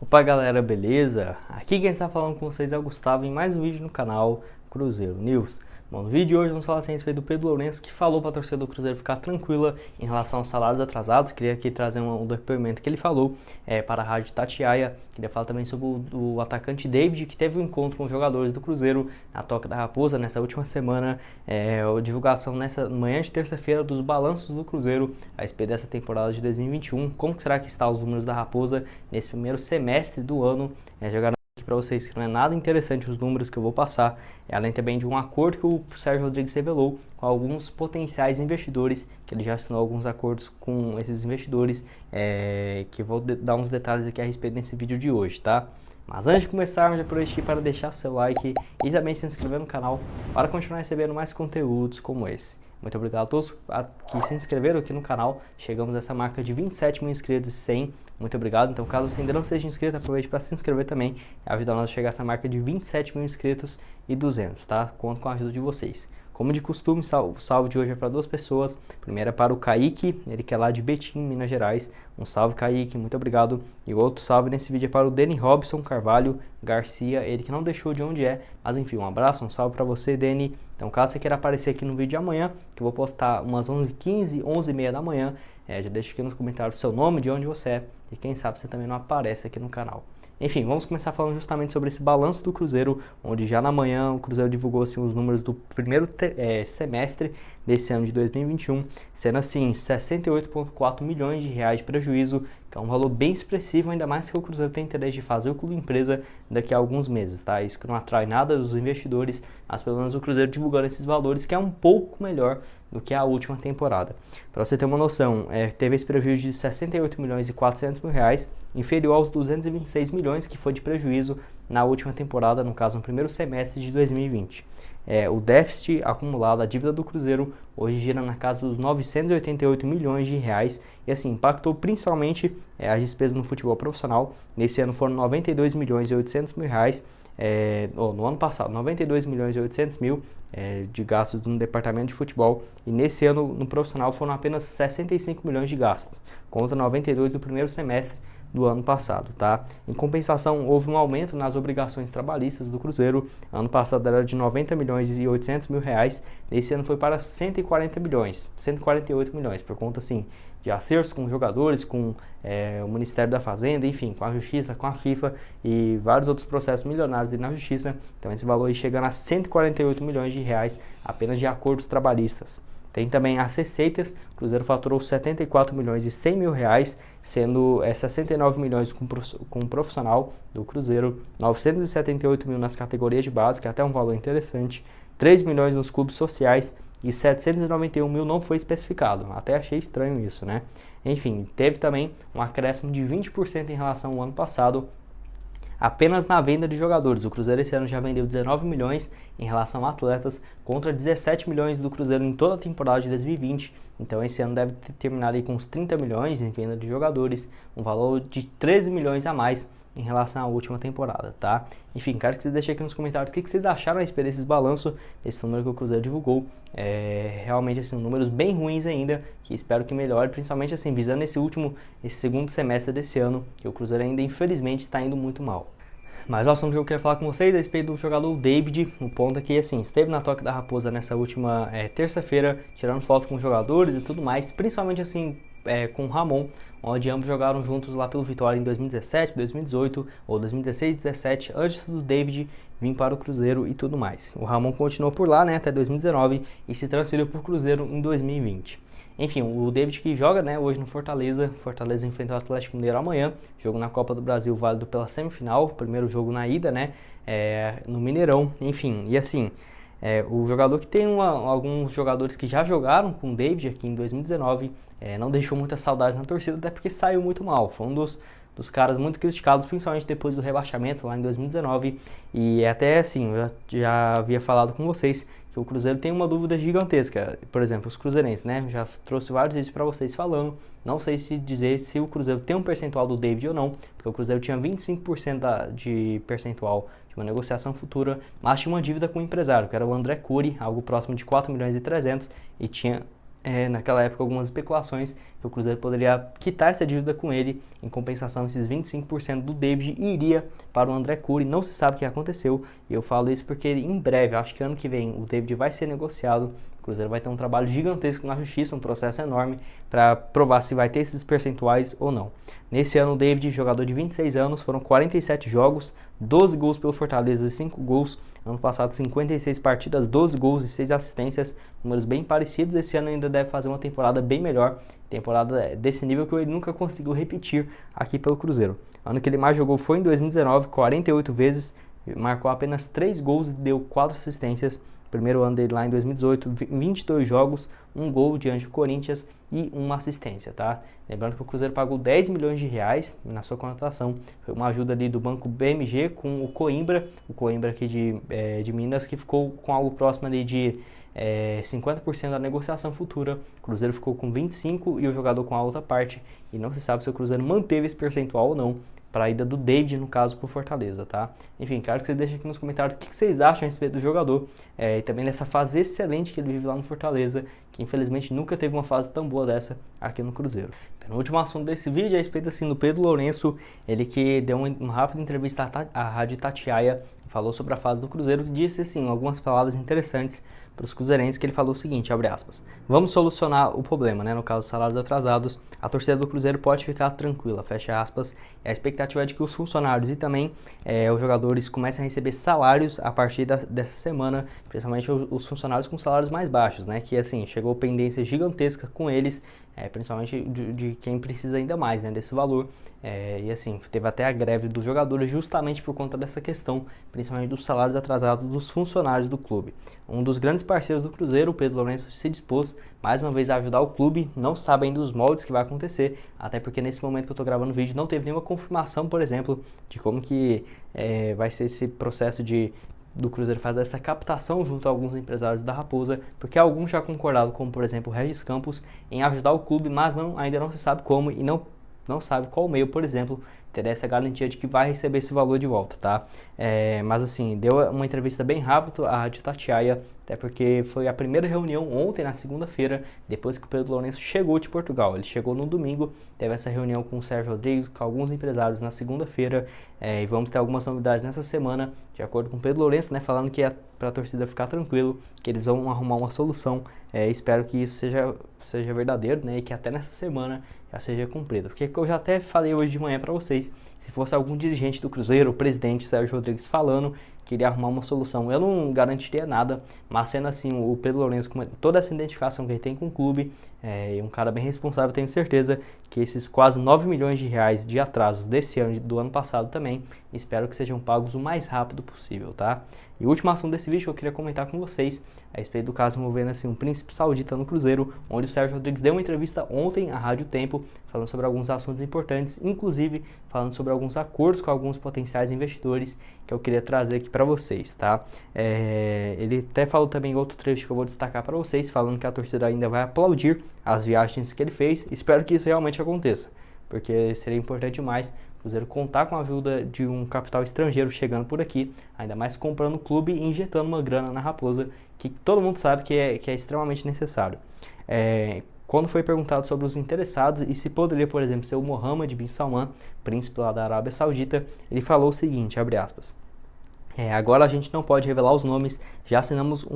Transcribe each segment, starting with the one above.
Opa galera, beleza? Aqui quem está falando com vocês é o Gustavo em mais um vídeo no canal Cruzeiro News. Bom, no vídeo de hoje vamos falar assim, a respeito do Pedro Lourenço, que falou para a torcida do Cruzeiro ficar tranquila em relação aos salários atrasados. Queria aqui trazer um depoimento que ele falou para a Rádio Itatiaia. Queria falar também sobre o atacante David, que teve um encontro com os jogadores do Cruzeiro na Toca da Raposa nessa última semana. A divulgação nessa manhã de terça-feira dos balanços do Cruzeiro a respeito dessa temporada de 2021. Como que será que estão os números da Raposa nesse primeiro semestre do ano? Para vocês que não é nada interessante os números que eu vou passar, além também de um acordo que o Sérgio Rodrigues revelou com alguns potenciais investidores, que ele já assinou alguns acordos com esses investidores, que eu vou dar uns detalhes aqui a respeito nesse vídeo de hoje, tá? Mas antes de começarmos, já aproveitei para deixar seu like e também se inscrever no canal para continuar recebendo mais conteúdos como esse. Muito obrigado a todos que se inscreveram aqui no canal. Chegamos a essa marca de 27 mil inscritos e 100. Muito obrigado. Então, caso você ainda não seja inscrito, aproveite para se inscrever também. Ajuda nós a chegar a essa marca de 27 mil inscritos e 200, tá? Conto com a ajuda de vocês. Como de costume, o salve de hoje é para duas pessoas. Primeiro é para o Kaique, ele que é lá de Betim, Minas Gerais. Um salve, Kaique, muito obrigado. E o outro salve nesse vídeo é para o Deni Robson Carvalho Garcia, ele que não deixou de onde é. Mas enfim, um abraço, um salve para você, Deni. Então, caso você queira aparecer aqui no vídeo de amanhã, que eu vou postar umas 11h15, 11h30 da manhã, já deixa aqui nos comentários o seu nome, de onde você é. E quem sabe você também não aparece aqui no canal. Enfim, vamos começar falando justamente sobre esse balanço do Cruzeiro, onde já na manhã o Cruzeiro divulgou assim, os números do primeiro semestre desse ano de 2021, sendo assim 68,4 milhões de reais de prejuízo, que é um valor bem expressivo, ainda mais que o Cruzeiro tem interesse de fazer o clube empresa daqui a alguns meses, tá? Isso que não atrai nada dos investidores, mas pelo menos o Cruzeiro divulgando esses valores, que é um pouco melhor do que a última temporada. Para você ter uma noção, teve esse prejuízo de 68 milhões e 400 mil reais, inferior aos 226 milhões que foi de prejuízo na última temporada, no caso no primeiro semestre de 2020. O déficit acumulado, a dívida do Cruzeiro, hoje gira na casa dos 988 milhões de reais e assim, impactou principalmente as despesas no futebol profissional. Nesse ano foram 92 milhões e 800 mil reais, no ano passado 92 milhões e 800 mil de gastos no departamento de futebol, e nesse ano no profissional foram apenas 65 milhões de gastos, contra 92 do primeiro semestre do ano passado, tá? Em compensação, houve um aumento nas obrigações trabalhistas do Cruzeiro. Ano passado era de 90 milhões e 800 mil reais, nesse ano foi para 140 milhões, 148 milhões, por conta assim de acertos com jogadores, com o Ministério da Fazenda, enfim, com a Justiça, com a FIFA e vários outros processos milionários na Justiça. Então esse valor aí chegando a 148 milhões de reais apenas de acordos trabalhistas. Tem também as receitas, o Cruzeiro faturou 74 milhões e 100 mil reais, sendo 69 milhões com o profissional do Cruzeiro, 978 mil nas categorias de base, que é até um valor interessante, 3 milhões nos clubes sociais e 791 mil não foi especificado. Até achei estranho isso, né? Enfim, teve também um acréscimo de 20% em relação ao ano passado, apenas na venda de jogadores. O Cruzeiro esse ano já vendeu 19 milhões em relação a atletas, contra 17 milhões do Cruzeiro em toda a temporada de 2020. Então esse ano deve terminar aí com uns 30 milhões em venda de jogadores, um valor de 13 milhões a mais em relação à última temporada, tá? Enfim, quero que vocês deixem aqui nos comentários o que vocês acharam a respeito desses balanços, desse número que o Cruzeiro divulgou. Realmente, assim, números bem ruins ainda, que espero que melhore, principalmente, assim, visando esse segundo semestre desse ano, que o Cruzeiro ainda, infelizmente, está indo muito mal. Mas o assunto que eu queria falar com vocês é a respeito do jogador David. O ponto aqui, assim, esteve na Toca da Raposa nessa última terça-feira, tirando fotos com os jogadores e tudo mais, principalmente, assim, com o Ramon, onde ambos jogaram juntos lá pelo Vitória em 2017, 2018 ou 2016, 2017, antes do David vir para o Cruzeiro e tudo mais. O Ramon continuou por lá, né, até 2019 e se transferiu para o Cruzeiro em 2020. Enfim, o David que joga, né, hoje no Fortaleza. Fortaleza enfrenta o Atlético Mineiro amanhã, jogo na Copa do Brasil válido pela semifinal, primeiro jogo na ida, né, no Mineirão. Enfim, e assim, o jogador que tem alguns jogadores que já jogaram com o David aqui em 2019, não deixou muitas saudades na torcida, até porque saiu muito mal. Foi um dos caras muito criticados, principalmente depois do rebaixamento lá em 2019. E até assim, eu já havia falado com vocês que o Cruzeiro tem uma dúvida gigantesca. Por exemplo, os cruzeirenses, né? Já trouxe vários vídeos para vocês falando. Não sei se dizer se o Cruzeiro tem um percentual do David ou não, porque o Cruzeiro tinha 25% de percentual de uma negociação futura, mas tinha uma dívida com o empresário, que era o André Cury, algo próximo de 4 milhões e 300, e tinha naquela época algumas especulações que o Cruzeiro poderia quitar essa dívida com ele, em compensação esses 25% do David iria para o André Cury. Não se sabe o que aconteceu, e eu falo isso porque em breve, acho que ano que vem, o David vai ser negociado. O Cruzeiro vai ter um trabalho gigantesco na justiça, um processo enorme para provar se vai ter esses percentuais ou não. Nesse ano, o David, jogador de 26 anos, foram 47 jogos, 12 gols pelo Fortaleza e 5 gols. Ano passado, 56 partidas, 12 gols e 6 assistências, números bem parecidos. Esse ano ainda deve fazer uma temporada bem melhor, temporada desse nível que ele nunca conseguiu repetir aqui pelo Cruzeiro. O ano que ele mais jogou foi em 2019, 48 vezes, marcou apenas 3 gols e deu 4 assistências. Primeiro ano dele lá em 2018, 22 jogos, 1 gol diante do Corinthians e 1 assistência, tá? Lembrando que o Cruzeiro pagou 10 milhões de reais na sua contratação. Foi uma ajuda ali do banco BMG com o Coimbra aqui de Minas, que ficou com algo próximo ali de 50% da negociação futura. O Cruzeiro ficou com 25% e o jogador com a outra parte. E não se sabe se o Cruzeiro manteve esse percentual ou não para a ida do David, no caso, para o Fortaleza, tá? Enfim, quero que vocês deixem aqui nos comentários o que vocês acham a respeito do jogador e também dessa fase excelente que ele vive lá no Fortaleza, que infelizmente nunca teve uma fase tão boa dessa aqui no Cruzeiro. O último assunto desse vídeo é a respeito assim, do Pedro Lourenço, ele que deu uma rápida entrevista à Rádio Itatiaia, falou sobre a fase do Cruzeiro, disse assim, algumas palavras interessantes para os cruzeirenses, que ele falou o seguinte, abre aspas, vamos solucionar o problema, né, no caso dos salários atrasados, a torcida do Cruzeiro pode ficar tranquila, fecha aspas, a expectativa é de que os funcionários e também os jogadores comecem a receber salários a partir dessa semana, principalmente os funcionários com salários mais baixos, né, que assim, chegou pendência gigantesca com eles, principalmente de quem precisa ainda mais, né, desse valor, e assim, teve até a greve dos jogadores justamente por conta dessa questão, principalmente dos salários atrasados dos funcionários do clube. Um dos grandes parceiros do Cruzeiro, o Pedro Lourenço, se dispôs mais uma vez a ajudar o clube, não sabe ainda os moldes que vai acontecer, até porque nesse momento que eu estou gravando o vídeo não teve nenhuma confirmação, por exemplo, de como que vai ser esse processo do Cruzeiro fazer essa captação junto a alguns empresários da Raposa, porque alguns já concordaram, como por exemplo o Regis Campos, em ajudar o clube, mas ainda não se sabe como e não sabe qual meio, por exemplo, terá essa garantia de que vai receber esse valor de volta, tá? Mas assim, deu uma entrevista bem rápido à Rádio Itatiaia, até porque foi a primeira reunião ontem, na segunda-feira, depois que o Pedro Lourenço chegou de Portugal. Ele chegou no domingo, teve essa reunião com o Sérgio Rodrigues, com alguns empresários na segunda-feira, e vamos ter algumas novidades nessa semana, de acordo com o Pedro Lourenço, né, falando que é para a torcida ficar tranquilo, que eles vão arrumar uma solução. Espero que isso seja verdadeiro, né, e que até nessa semana já seja cumprido. Porque eu já até falei hoje de manhã para vocês, se fosse algum dirigente do Cruzeiro, o presidente Sérgio Rodrigues falando que iria arrumar uma solução, eu não garantiria nada, mas sendo assim, o Pedro Lourenço, com toda essa identificação que ele tem com o clube, um cara bem responsável, tenho certeza que esses quase 9 milhões de reais de atrasos desse ano e do ano passado também, espero que sejam pagos o mais rápido possível, tá? E o último assunto desse vídeo que eu queria comentar com vocês a respeito do caso envolvendo assim, um príncipe saudita no Cruzeiro, onde o Sérgio Rodrigues deu uma entrevista ontem à Rádio Tempo, falando sobre alguns assuntos importantes, inclusive falando sobre alguns acordos com alguns potenciais investidores que eu queria trazer aqui para vocês, tá? Ele até falou também outro trecho que eu vou destacar para vocês, falando que a torcida ainda vai aplaudir as viagens que ele fez. Espero que isso realmente aconteça, porque seria importante demais o Cruzeiro contar com a ajuda de um capital estrangeiro chegando por aqui, ainda mais comprando o clube e injetando uma grana na Raposa, que todo mundo sabe que é extremamente necessário. Quando foi perguntado sobre os interessados e se poderia, por exemplo, ser o Mohammed bin Salman, príncipe lá da Arábia Saudita, ele falou o seguinte, abre aspas, agora a gente não pode revelar os nomes, já assinamos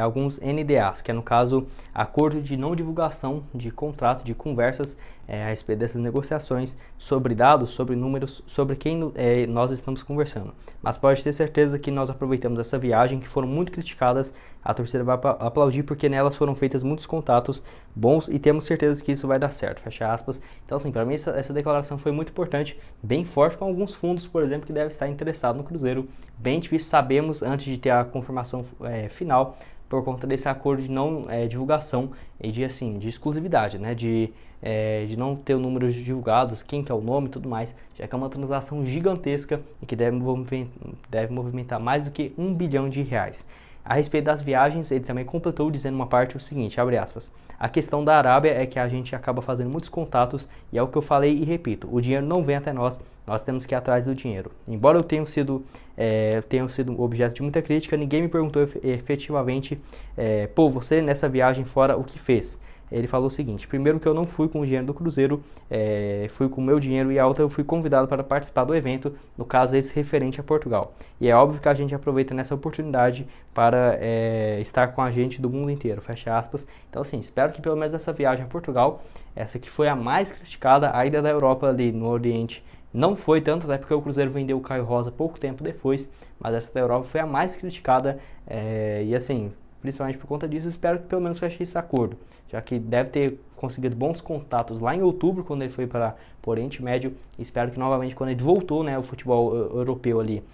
alguns NDAs, que é no caso acordo de não divulgação de contrato, de conversas a respeito dessas negociações, sobre dados, sobre números, sobre quem nós estamos conversando. Mas pode ter certeza que nós aproveitamos essa viagem, que foram muito criticadas, a torcida vai aplaudir porque nelas foram feitos muitos contatos bons e temos certeza que isso vai dar certo, fecha aspas. Então assim, para mim essa declaração foi muito importante, bem forte, com alguns fundos, por exemplo, que devem estar interessados no Cruzeiro, bem difícil, sabemos, antes de ter a confirmação final, por conta desse acordo de não divulgação e de exclusividade, né, de não ter o número divulgados, quem que é o nome e tudo mais, já que é uma transação gigantesca e que deve movimentar mais do que 1 bilhão de reais. A respeito das viagens, ele também completou dizendo uma parte o seguinte, abre aspas, a questão da Arábia é que a gente acaba fazendo muitos contatos e é o que eu falei e repito, o dinheiro não vem até nós temos que ir atrás do dinheiro. Embora eu tenha sido objeto de muita crítica, ninguém me perguntou efetivamente, você nessa viagem fora o que fez? ele falou o seguinte: primeiro que eu não fui com o dinheiro do Cruzeiro, fui com o meu dinheiro, e a outra eu fui convidado para participar do evento, no caso esse referente a Portugal. E é óbvio que a gente aproveita nessa oportunidade para estar com a gente do mundo inteiro, fecha aspas. Então assim, espero que pelo menos essa viagem a Portugal, essa que foi a mais criticada, a ida da Europa ali no Oriente, não foi tanto, até porque o Cruzeiro vendeu o Caio Rosa pouco tempo depois, mas essa da Europa foi a mais criticada, e assim, principalmente por conta disso, espero que pelo menos feche esse acordo, já que deve ter conseguido bons contatos lá em outubro, quando ele foi para o Oriente Médio, e espero que novamente quando ele voltou, né, o futebol europeu ali,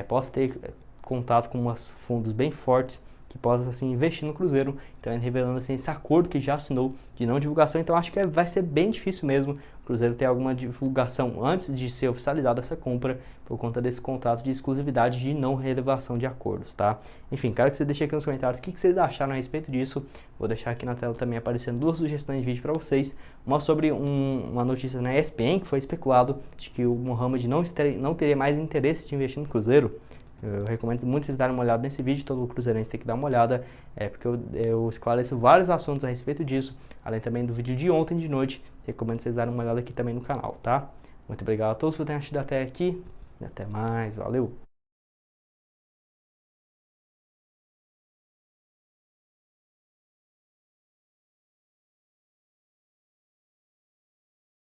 possa ter contato com uns fundos bem fortes, que possa assim investir no Cruzeiro. Então ele revelando assim esse acordo que já assinou de não divulgação. Então acho que vai ser bem difícil mesmo o Cruzeiro ter alguma divulgação antes de ser oficializada essa compra, por conta desse contrato de exclusividade de não relevação de acordos, tá? Enfim, quero que você deixe aqui nos comentários o que vocês acharam a respeito disso. Vou deixar aqui na tela também aparecendo duas sugestões de vídeo para vocês. Uma sobre uma notícia na ESPN, que foi especulado de que o Mohamed não teria mais interesse de investir no Cruzeiro. Eu recomendo muito vocês darem uma olhada nesse vídeo, todo cruzeirense tem que dar uma olhada, porque eu esclareço vários assuntos a respeito disso, além também do vídeo de ontem de noite. Recomendo vocês darem uma olhada aqui também no canal, tá? Muito obrigado a todos por terem assistido até aqui, e até mais, valeu!